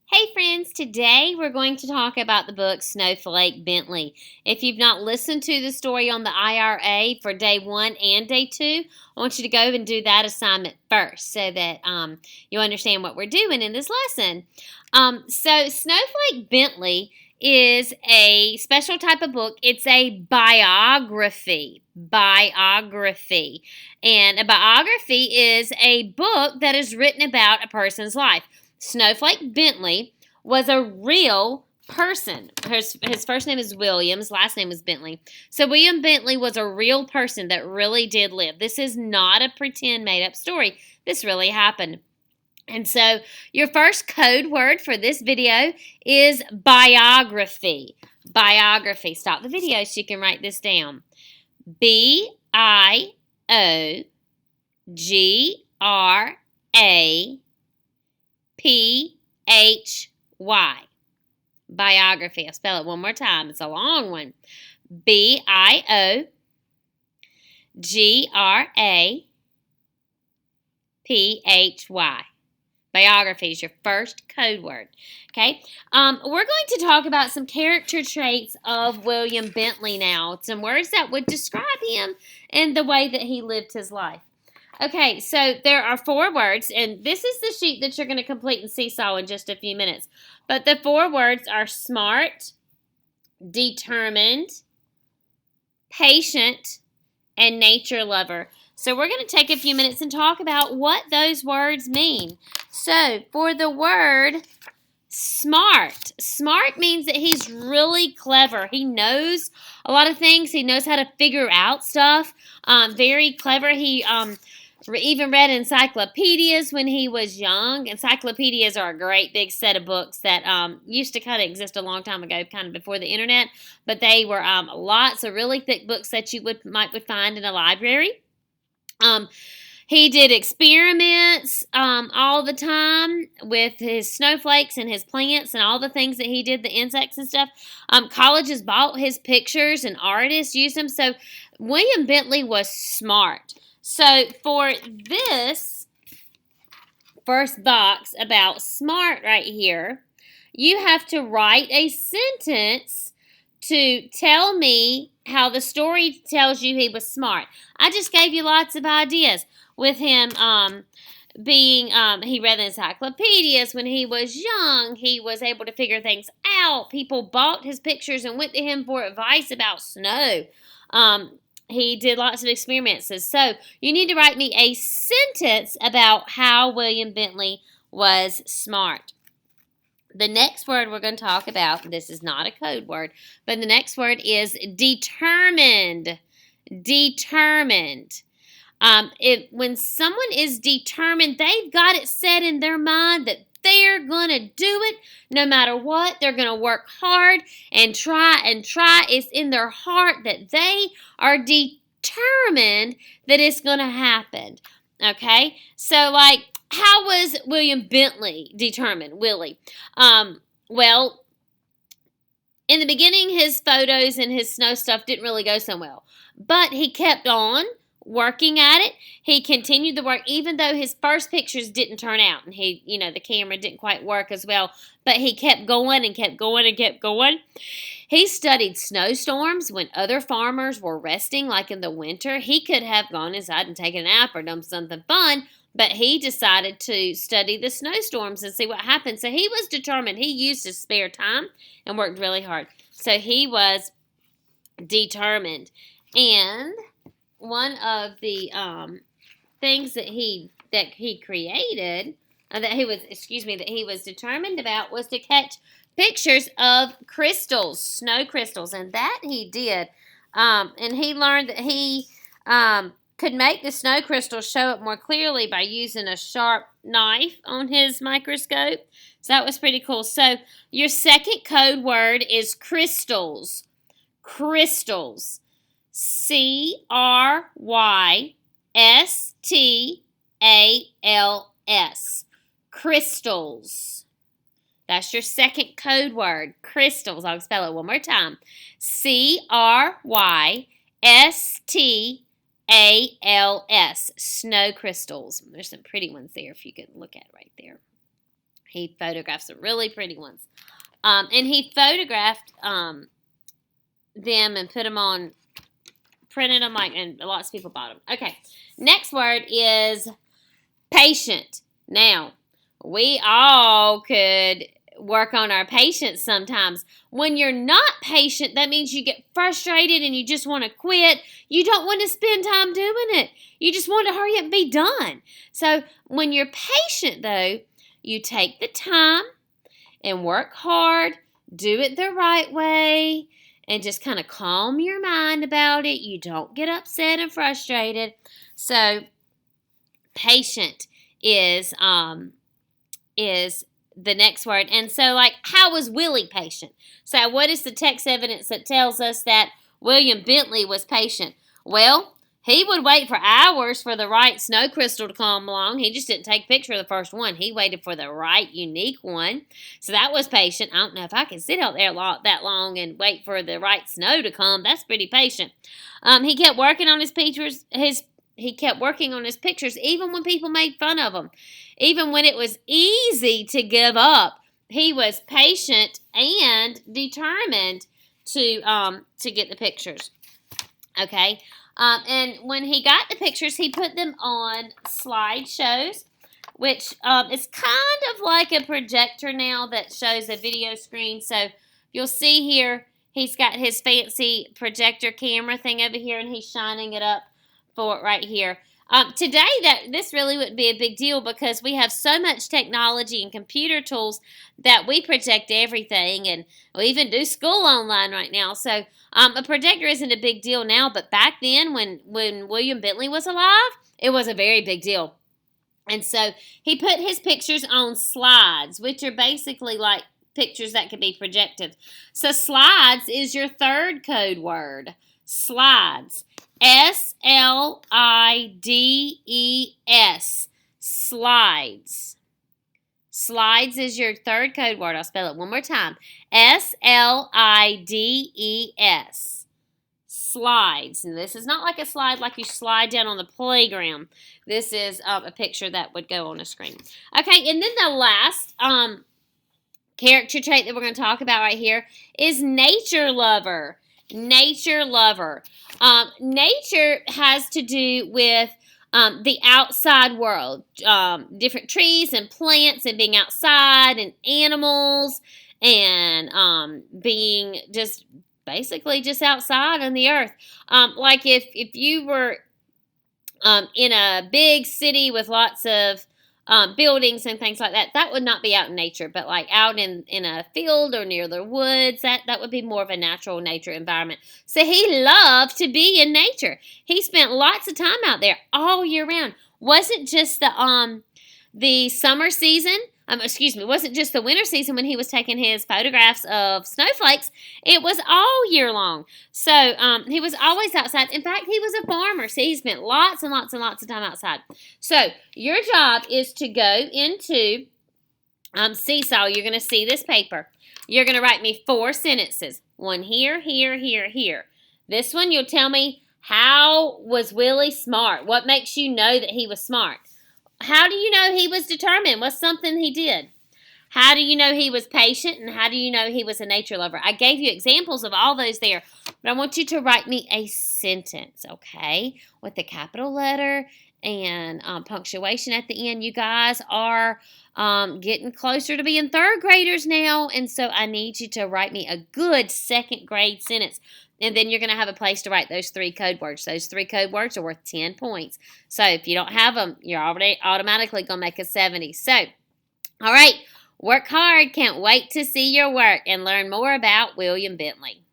Hey friends, today we're going to talk about the book Snowflake Bentley. If you've not listened to the story on the IRA for day 1 and day 2, I want you to go and do that assignment first so that you understand what we're doing in this lesson. So Snowflake Bentley is a special type of book. It's a biography. And a biography is a book that is written about a person's life. Snowflake Bentley was a real person. His first name is William. His last name is Bentley. So William Bentley was a real person that really did live. This is not a pretend made-up story. This really happened. And so your first code word for this video is biography. Biography. Stop the video so you can write this down. B-I-O-G-R-A-P-H-Y. Biography. I'll spell it one more time. It's a long one. B-I-O-G-R-A-P-H-Y. Biography is your first code word. Okay, we're going to talk about some character traits of William Bentley now. Some words that would describe him and the way that he lived his life. Okay, so there are 4 words, and this is the sheet that you're going to complete in Seesaw in just a few minutes. But the 4 words are smart, determined, patient, and nature lover. So we're going to take a few minutes and talk about what those words mean. So for the word smart, smart means that he's really clever. He knows a lot of things. He knows how to figure out stuff. Very clever. He even read encyclopedias when he was young. Encyclopedias are a great big set of books that used to kind of exist a long time ago, kind of before the internet. But they were lots of really thick books that you might find in a library. He did experiments all the time with his snowflakes and his plants and all the things that he did, the insects and stuff. Colleges bought his pictures and artists used them. So William Bentley was smart. So for this first box about smart right here, you have to write a sentence to tell me how the story tells you he was smart. I just gave you lots of ideas with him he read the encyclopedias when he was young. He was able to figure things out. People bought his pictures and went to him for advice about snow. He did lots of experiments. So you need to write me a sentence about how William Bentley was smart. The next word we're going to talk about, this is not a code word, but the next word is determined. Determined. When someone is determined, they've got it set in their mind that they're going to do it no matter what. They're going to work hard and try and try. It's in their heart that they are determined that it's going to happen. Okay? So, like, how was William Bentley determined, Willie? Well, in the beginning, his photos and his snow stuff didn't really go so well. But he kept on working at it. He continued the work, even though his first pictures didn't turn out. And the camera didn't quite work as well. But he kept going and kept going and kept going. He studied snowstorms when other farmers were resting, like in the winter. He could have gone inside and taken a nap or done something fun. But he decided to study the snowstorms and see what happened. So he was determined. He used his spare time and worked really hard. So he was determined. And one of the things that he created, that he was determined about, was to catch pictures of crystals, snow crystals, and that he did. And he learned that he could make the snow crystals show up more clearly by using a sharp knife on his microscope. So that was pretty cool. So your second code word is crystals. Crystals. C-R-Y-S-T-A-L-S. Crystals. That's your second code word. Crystals. I'll spell it one more time. C-R-Y-S-T-A-L-S. Snow crystals. There's some pretty ones there if you can look at it right there. He photographed some really pretty ones. And he photographed them and put them on, printed them, and lots of people bought them. Okay, next word is patient. Now, we all could work on our patience sometimes. When you're not patient, that means you get frustrated and you just want to quit. You don't want to spend time doing it. You just want to hurry up and be done. So when you're patient, though, you take the time and work hard, do it the right way, and just kind of calm your mind about it. You don't get upset and frustrated. So patient is the next word. And so, like, how was Willie patient? So what is the text evidence that tells us that William Bentley was patient? Well, he would wait for hours for the right snow crystal to come along. He just didn't take a picture of the first one. He waited for the right, unique one. So that was patient. I don't know if I can sit out there that long and wait for the right snow to come. That's pretty patient. He kept working on his pictures. He kept working on his pictures even when people made fun of him. Even when it was easy to give up, he was patient and determined to get the pictures. Okay. And when he got the pictures, he put them on slideshows, which is kind of like a projector now that shows a video screen. So you'll see here, he's got his fancy projector camera thing over here, and he's shining it up for it right here. Today, this really wouldn't be a big deal because we have so much technology and computer tools that we project everything, and we even do school online right now. So a projector isn't a big deal now, but back then when William Bentley was alive, it was a very big deal. And so he put his pictures on slides, which are basically like pictures that can be projected. So slides is your third code word. Slides. S-L-I-D-E-S. Slides. Slides is your third code word. I'll spell it one more time. S-L-I-D-E-S. Slides. And this is not like a slide like you slide down on the playground. This is a picture that would go on a screen. Okay, and then the last character trait that we're going to talk about right here is nature lover. Nature lover. Nature has to do with the outside world, different trees and plants and being outside and animals and being just basically just outside on the earth. Like if you were in a big city with lots of buildings and things like that, that would not be out in nature, but like out in a field or near the woods, that would be more of a natural nature environment. So he loved to be in nature. He spent lots of time out there all year round. Wasn't just the summer season, wasn't just the winter season when he was taking his photographs of snowflakes. It was all year long. So he was always outside. In fact, he was a farmer, so he spent lots and lots and lots of time outside. So your job is to go into Seesaw. You're going to see this paper. You're going to write me 4 sentences. One here, here, here, here. This one, you'll tell me, how was Willie smart? What makes you know that he was smart? How do you know he was determined? What's something he did? How do you know he was patient? And how do you know he was a nature lover? I gave you examples of all those there, but I want you to write me a sentence, okay, with the capital letter and punctuation at the end. You guys are getting closer to being third graders now, and so I need you to write me a good second grade sentence. And then you're going to have a place to write those 3 code words. Those 3 code words are worth 10 points. So if you don't have them, you're already automatically going to make a 70. So, all right, work hard. Can't wait to see your work and learn more about William Bentley.